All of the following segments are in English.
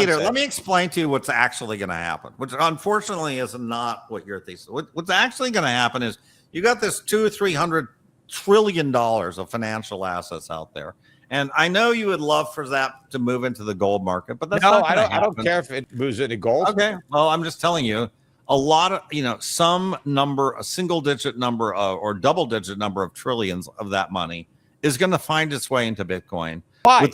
Peter, let me explain to you what's actually going to happen, which unfortunately is not what your thesis. What's actually going to happen is you got this $200-300 trillion of financial assets out there. And I know you would love for that to move into the gold market, but that's not I don't care if it moves into gold. Okay. Well, I'm just telling you, a lot of, some number, a single digit number of, or double digit number of trillions of that money is going to find its way into Bitcoin. Why?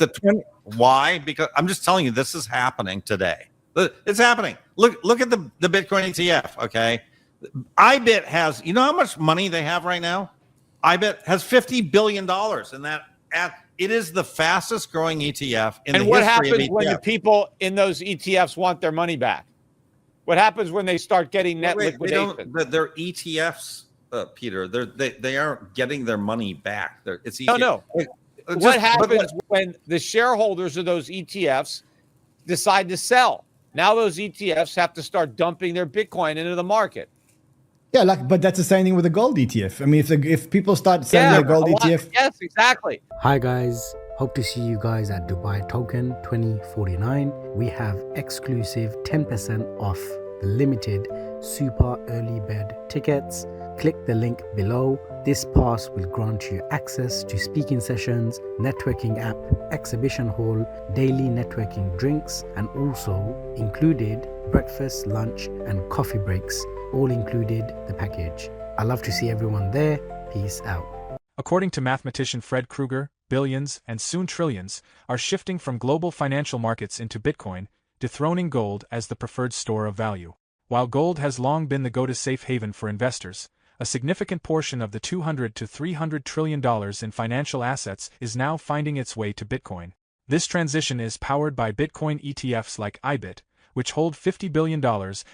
Why? Because I'm just telling you, this is happening today. It's happening. Look at the Bitcoin ETF. Okay. IBIT has, you know how much money they have right now? IBIT has $50 billion in that. It is the fastest growing ETF in the history of ETF. And what happens when the people in those ETFs want their money back? What happens when they start getting net liquidation? They're ETFs, Peter. They aren't getting their money back. It's ETF. No. What happens when the shareholders of those ETFs decide to sell? Now those ETFs have to start dumping their Bitcoin into the market. Yeah, but that's the same thing with the gold ETF. I mean, if people start selling their gold ETF. Yes, exactly. Hi guys, hope to see you guys at Dubai Token 2049. We have exclusive 10% off the limited super early bird tickets. Click the link below. This pass will grant you access to speaking sessions, networking app, exhibition hall, daily networking drinks, and also included breakfast, lunch, and coffee breaks, all included the package. I love to see everyone there. Peace out. According to mathematician Fred Krueger, billions, and soon trillions, are shifting from global financial markets into Bitcoin, dethroning gold as the preferred store of value. While gold has long been the go-to safe haven for investors, a significant portion of the $200 to $300 trillion in financial assets is now finding its way to Bitcoin. This transition is powered by Bitcoin ETFs like IBIT, which hold $50 billion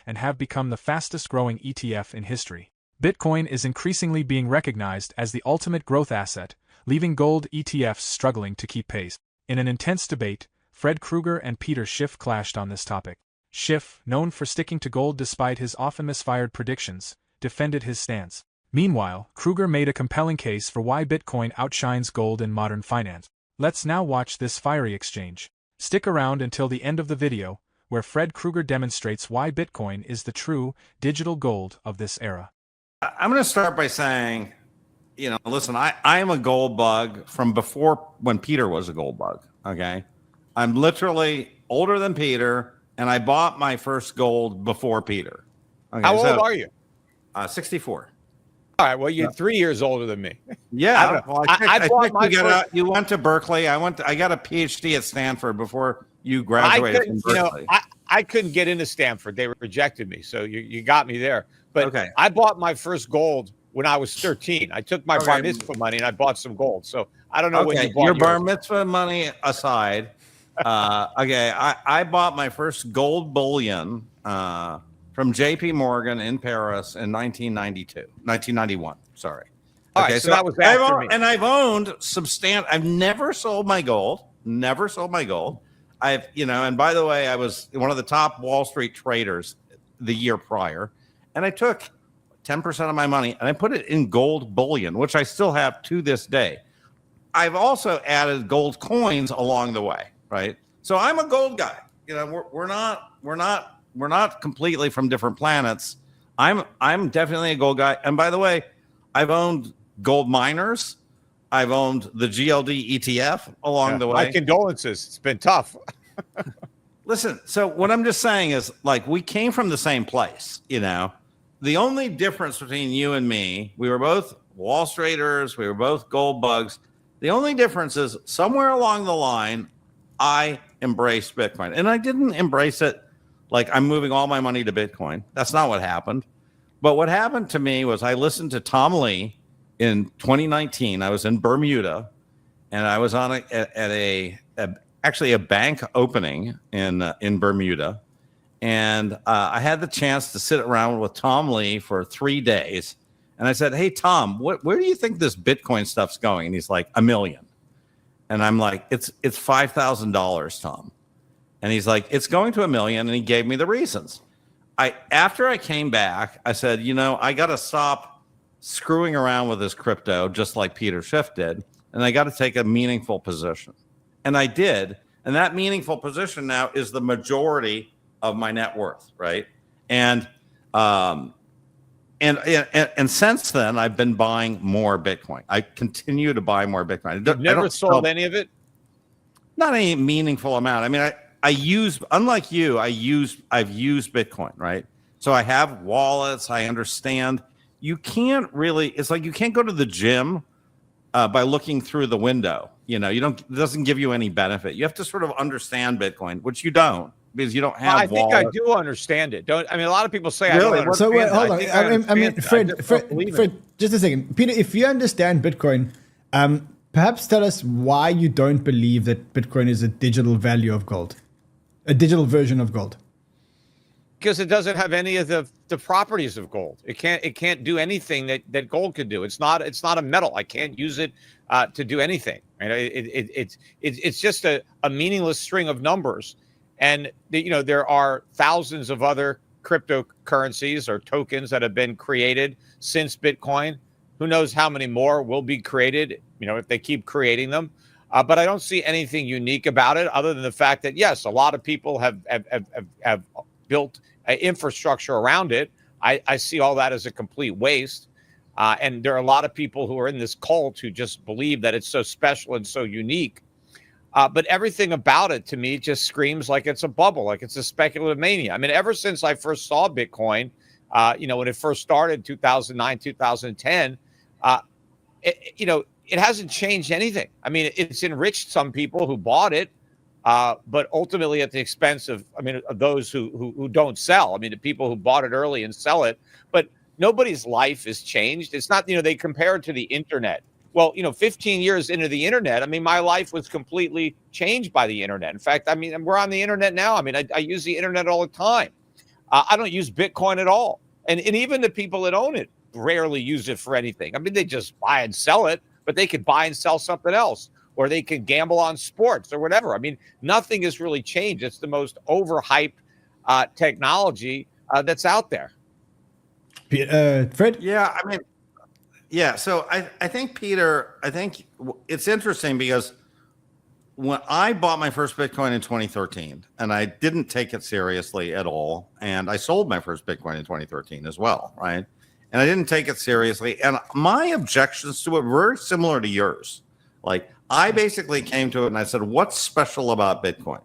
and have become the fastest-growing ETF in history. Bitcoin is increasingly being recognized as the ultimate growth asset, leaving gold ETFs struggling to keep pace. In an intense debate, Fred Krueger and Peter Schiff clashed on this topic. Schiff, known for sticking to gold despite his often misfired predictions, defended his stance. Meanwhile, Krueger made a compelling case for why Bitcoin outshines gold in modern finance. Let's now watch this fiery exchange. Stick around until the end of the video, where Fred Krueger demonstrates why Bitcoin is the true digital gold of this era. I'm going to start by saying, listen, I am a gold bug from before when Peter was a gold bug, okay? I'm literally older than Peter, and I bought my first gold before Peter. Okay, how old are you? 64. All right, well, you're 3 years older than me. Yeah. I bought my first... You went to Berkeley. I got a PhD at Stanford before you graduated from Berkeley. I couldn't get into Stanford. They rejected me, so you got me there. But okay. I bought my first gold when I was 13. I took my bar mitzvah money and I bought some gold. So I don't know when you bought your bar mitzvah money aside. I bought my first gold bullion from JP Morgan in Paris in 1991. Sorry. All right, so that was after me. And I've owned I've never sold my gold. Never sold my gold. And by the way, I was one of the top Wall Street traders the year prior, and I took 10% of my money and I put it in gold bullion, which I still have to this day. I've also added gold coins along the way, right? So I'm a gold guy. We're not completely from different planets. I'm definitely a gold guy. And by the way, I've owned gold miners. I've owned the GLD ETF along the way. My condolences. It's been tough. Listen, so what I'm just saying is, we came from the same place, The only difference between you and me, we were both Wall Streeters, we were both gold bugs. The only difference is somewhere along the line, I embraced Bitcoin. And I didn't embrace it like I'm moving all my money to Bitcoin. That's not what happened. But what happened to me was I listened to Tom Lee in 2019. I was in Bermuda, and I was on actually a bank opening in Bermuda. And I had the chance to sit around with Tom Lee for 3 days. And I said, hey, Tom, where do you think this Bitcoin stuff's going? And he's like, $1 million. And I'm like, it's $5,000, Tom. And he's like, it's going to $1 million. And he gave me the reasons. After I came back, I said, I got to stop screwing around with this crypto, just like Peter Schiff did. And I got to take a meaningful position. And I did. And that meaningful position now is the majority of my net worth, right? And since then, I've been buying more Bitcoin. I continue to buy more Bitcoin. You've never sold any of it? Not any meaningful amount. I mean, I use, unlike you, I've used Bitcoin, right? So I have wallets. I understand. You can't really, it's like you can't go to the gym by looking through the window. You know, it doesn't give you any benefit. You have to sort of understand Bitcoin, which you don't, because you don't have I think I do understand it. A lot of people say really? I don't so understand hold it. on. I mean, Fred, just a second. Peter, if you understand Bitcoin, perhaps tell us why you don't believe that Bitcoin is a digital value of gold, a digital version of gold. Because it doesn't have any of the properties of gold. It can't do anything that gold could do. It's not a metal. I can't use it to do anything. Right? It's just a meaningless string of numbers. And there are thousands of other cryptocurrencies or tokens that have been created since Bitcoin. Who knows how many more will be created? If they keep creating them. But I don't see anything unique about it, other than the fact that yes, a lot of people have built infrastructure around it. I see all that as a complete waste. And there are a lot of people who are in this cult who just believe that it's so special and so unique. But everything about it to me just screams like it's a bubble, like it's a speculative mania. I mean, ever since I first saw Bitcoin, when it first started, 2009, 2010, it hasn't changed anything. I mean, it's enriched some people who bought it, but ultimately at the expense of those who don't sell. I mean, the people who bought it early and sell it, but nobody's life is changed. It's not, they compare it to the internet. Well, 15 years into the internet, my life was completely changed by the internet. In fact, we're on the internet now. I use the internet all the time. I don't use Bitcoin at all. And even the people that own it rarely use it for anything. They just buy and sell it, but they could buy and sell something else, or they could gamble on sports or whatever. Nothing has really changed. It's the most overhyped technology that's out there. Fred? Yeah, yeah. So I think, Peter, it's interesting because when I bought my first Bitcoin in 2013, and I didn't take it seriously at all, and I sold my first Bitcoin in 2013 as well, right? And I didn't take it seriously. And my objections to it were very similar to yours. Like, I basically came to it and I said, what's special about Bitcoin?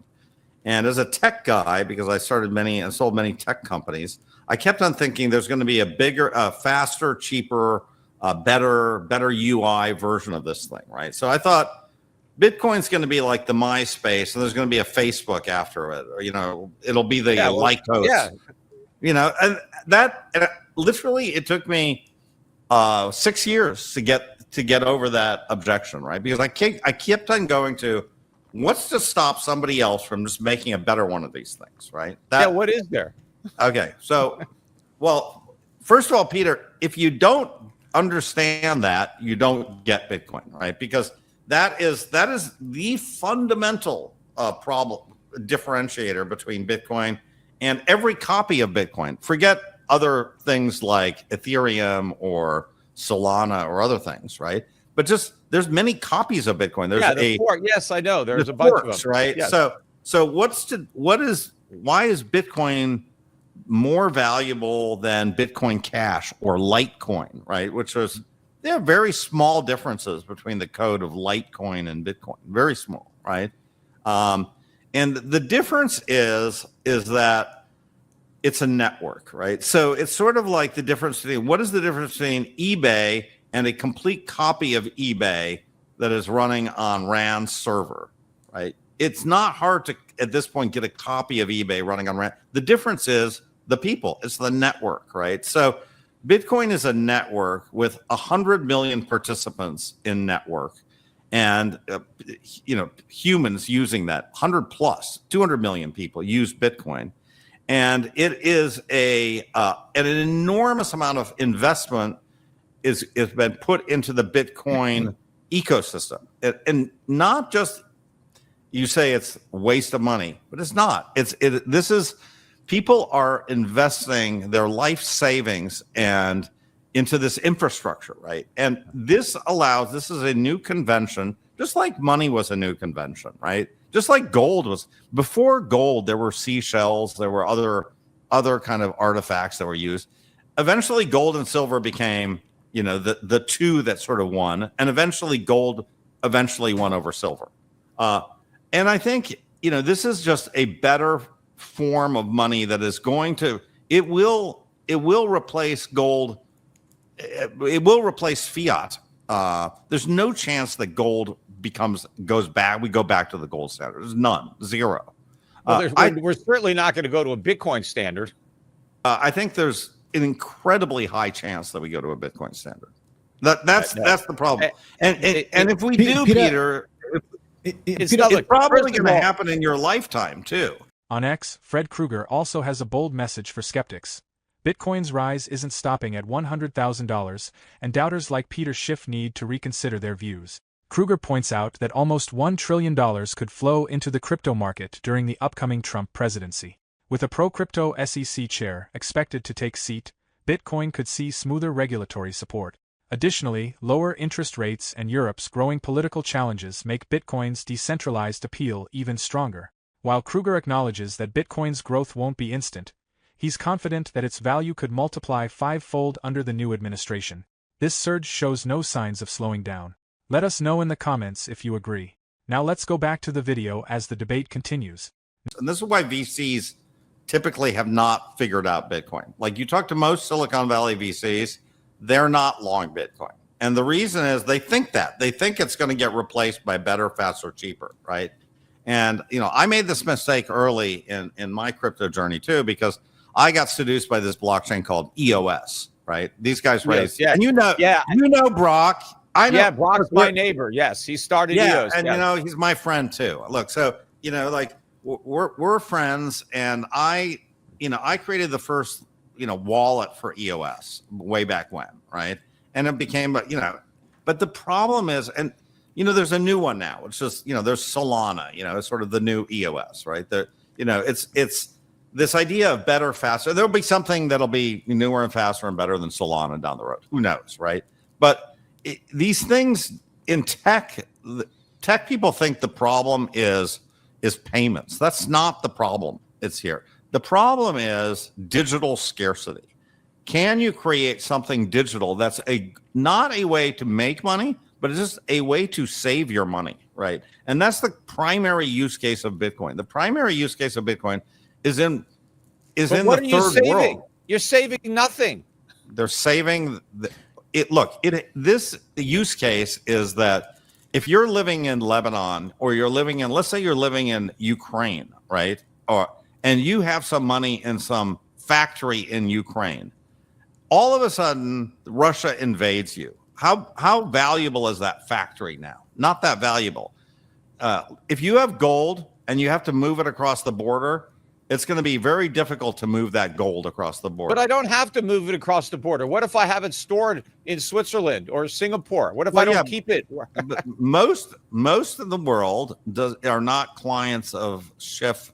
And as a tech guy, because I started many and sold many tech companies, I kept on thinking there's going to be a bigger, faster, cheaper, better UI version of this thing, right? So I thought Bitcoin's going to be like the MySpace, and there's going to be a Facebook after it, or it'll be the Lycos, and that literally it took me 6 years to get over that objection, right? Because I kept on going to what's to stop somebody else from just making a better one of these things, right? What is there? Okay, so, well, first of all, Peter, if you don't understand that, you don't get Bitcoin, right? Because that is the fundamental problem differentiator between Bitcoin and every copy of Bitcoin. Forget other things like Ethereum or Solana or other things, right? But just there's many copies of Bitcoin. There's yes, I know. There's a bunch of them, right? Yes. So why is Bitcoin more valuable than Bitcoin Cash or Litecoin, right? There are very small differences between the code of Litecoin and Bitcoin, very small, right? And the difference is that it's a network, right? So it's sort of like the difference between, what is the difference between eBay and a complete copy of eBay that is running on Rand's server, right? It's not hard to, at this point, get a copy of eBay running on Rand. The difference is the people. It's the network, right? So Bitcoin is a network with 100 million participants in network, and humans using that 100 plus 200 million people use Bitcoin, and it is an enormous amount of investment is been put into the Bitcoin ecosystem, and not just, you say it's a waste of money, but it's not. This is people are investing their life savings and into this infrastructure, right? And this is a new convention, just like money was a new convention, right? Just like gold was before gold, there were seashells, there were other kind of artifacts that were used. Eventually, gold and silver became, the two that sort of won, and eventually gold eventually won over silver. And I think, this is just a better form of money that is going to, it will replace gold. It will replace fiat. There's no chance that gold goes back. We go back to the gold standard. There's none, zero. Well, we're certainly not going to go to a Bitcoin standard. I think there's an incredibly high chance that we go to a Bitcoin standard. That's the problem. And if we do, Peter, it's probably going to happen in your lifetime too. On X, Fred Krueger also has a bold message for skeptics. Bitcoin's rise isn't stopping at $100,000, and doubters like Peter Schiff need to reconsider their views. Krueger points out that almost $1 trillion could flow into the crypto market during the upcoming Trump presidency. With a pro-crypto SEC chair expected to take seat, Bitcoin could see smoother regulatory support. Additionally, lower interest rates and Europe's growing political challenges make Bitcoin's decentralized appeal even stronger. While Krueger acknowledges that Bitcoin's growth won't be instant, he's confident that its value could multiply fivefold under the new administration. This surge shows no signs of slowing down. Let us know in the comments if you agree. Now let's go back to the video as the debate continues. And this is why VCs typically have not figured out Bitcoin. Like you talk to most Silicon Valley VCs, they're not long Bitcoin. And the reason is they think it's going to get replaced by better, faster, cheaper, right? And, I made this mistake early in my crypto journey too, because I got seduced by this blockchain called EOS, right? These guys raised, and Brock. I know. Yeah, Brock's my neighbor. Yes, he started EOS. And he's my friend too. Look, so we're friends, and I created the first wallet for EOS way back when, right? And it became, but the problem is, and there's a new one now. It's just there's Solana. It's sort of the new EOS, right? It's this idea of better, faster. There'll be something that'll be newer and faster and better than Solana down the road. Who knows, right? But these things in tech people think the problem is payments. That's not the problem. It's here. The problem is digital scarcity. Can you create something digital that's not a way to make money, but it's just a way to save your money, right? And that's the primary use case of Bitcoin. The primary use case of Bitcoin is in the third world. You're saving nothing. They're saving this use case is that if you're living in Lebanon, or let's say you're living in Ukraine, right? And you have some money in some factory in Ukraine, all of a sudden Russia invades you. How valuable is that factory now? Not that valuable. If you have gold and you have to move it across the border, it's going to be very difficult to move that gold across the border. But I don't have to move it across the border. What if I have it stored in Switzerland or Singapore? What if I don't keep it? Most of the world are not clients of Schiff,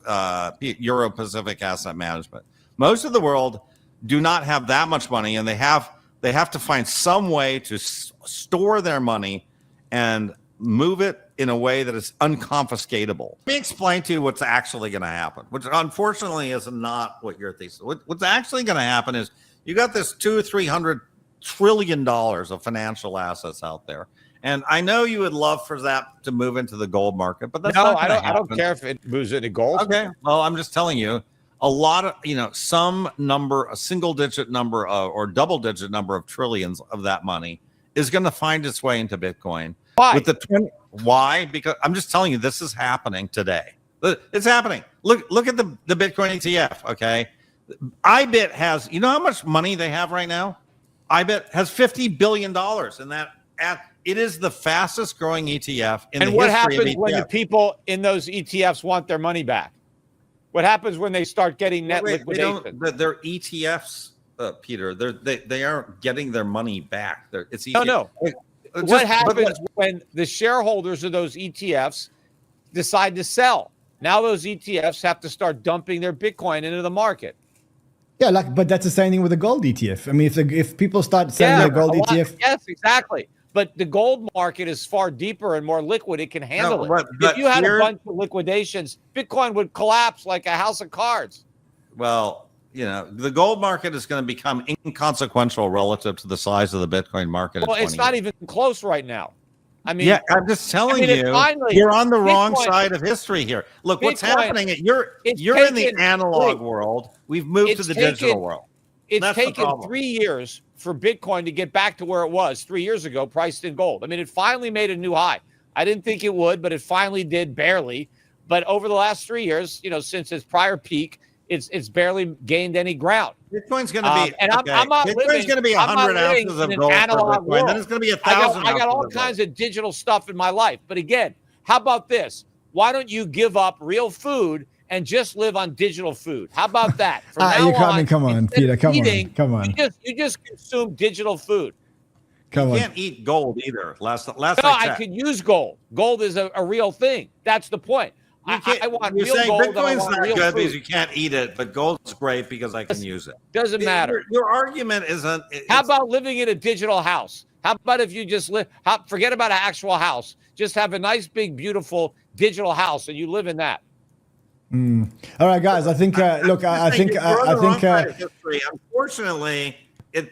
Euro Pacific Asset Management. Most of the world do not have that much money, and they have to find some way to store their money and move it in a way that is unconfiscatable. Let me explain to you what's actually going to happen, which unfortunately is not what you're thinking. What's actually going to happen is you got this $200-300 trillion of financial assets out there. And I know you would love for that to move into the gold market, but that's not I don't care if it moves into gold. Okay. Well, I'm just telling you, a lot of, a single digit number or double digit number of trillions of that money is going to find its way into Bitcoin. Why? Why? Because I'm just telling you, this is happening today. It's happening. Look at the Bitcoin ETF. Okay, IBIT has. You know how much money they have right now? IBIT has $50 billion in that. It is the fastest growing ETF in the history of ETFs. And what happens when the people in those ETFs want their money back? What happens when they start getting net liquidation? They're ETFs, Peter. They aren't getting their money back. It's ETF. No. What happens when the shareholders of those ETFs decide to sell? Now those ETFs have to start dumping their Bitcoin into the market. Yeah, but that's the same thing with the gold ETF. I mean, if people start selling their gold ETF, yes, exactly. But the gold market is far deeper and more liquid. It can handle it. But if you had here, a bunch of liquidations, Bitcoin would collapse like a house of cards. Well, the gold market is going to become inconsequential relative to the size of the Bitcoin market. Well, it's not even close right now. I mean, yeah, I'm just telling you, you're on the wrong side of history here. Look, what's happening? You're in the analog world. We've moved to the digital world. It's taken 3 years for Bitcoin to get back to where it was 3 years ago, priced in gold. I mean, it finally made a new high. I didn't think it would, but it finally did, barely. But over the last 3 years, since its prior peak, it's barely gained any ground. Bitcoin's going to be, and I'm not Bitcoin's going to be 100 ounces of gold per Bitcoin. Then it's going to be 1,000. I got all kinds of digital stuff in my life. But again, how about this? Why don't you give up real food and just live on digital food? How about that? Come on, Peter. Come on. You just consume digital food. You can't eat gold either. Last I could use gold. Gold is a real thing. That's the point. I want real gold. Bitcoin's not good because you can't eat it, but gold's great because I can use it. Doesn't matter. Your argument isn't. How about living in a digital house? How about if you just forget about an actual house, just have a nice, big, beautiful digital house and you live in that. All right, guys. I think. I think. Unfortunately,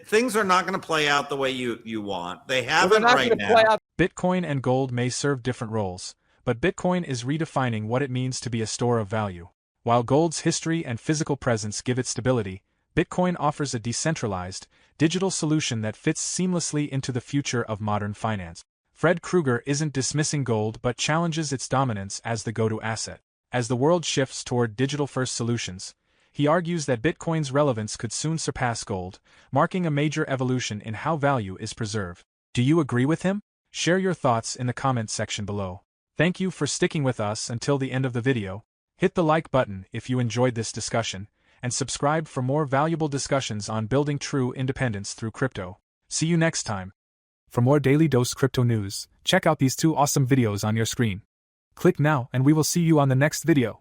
things are not going to play out the way you want. They haven't right now. Bitcoin and gold may serve different roles, but Bitcoin is redefining what it means to be a store of value. While gold's history and physical presence give it stability, Bitcoin offers a decentralized, digital solution that fits seamlessly into the future of modern finance. Fred Krueger isn't dismissing gold but challenges its dominance as the go-to asset. As the world shifts toward digital-first solutions, he argues that Bitcoin's relevance could soon surpass gold, marking a major evolution in how value is preserved. Do you agree with him? Share your thoughts in the comments section below. Thank you for sticking with us until the end of the video. Hit the like button if you enjoyed this discussion, and subscribe for more valuable discussions on building true independence through crypto. See you next time. For more Daily Dose Crypto news, check out these 2 awesome videos on your screen. Click now and we will see you on the next video.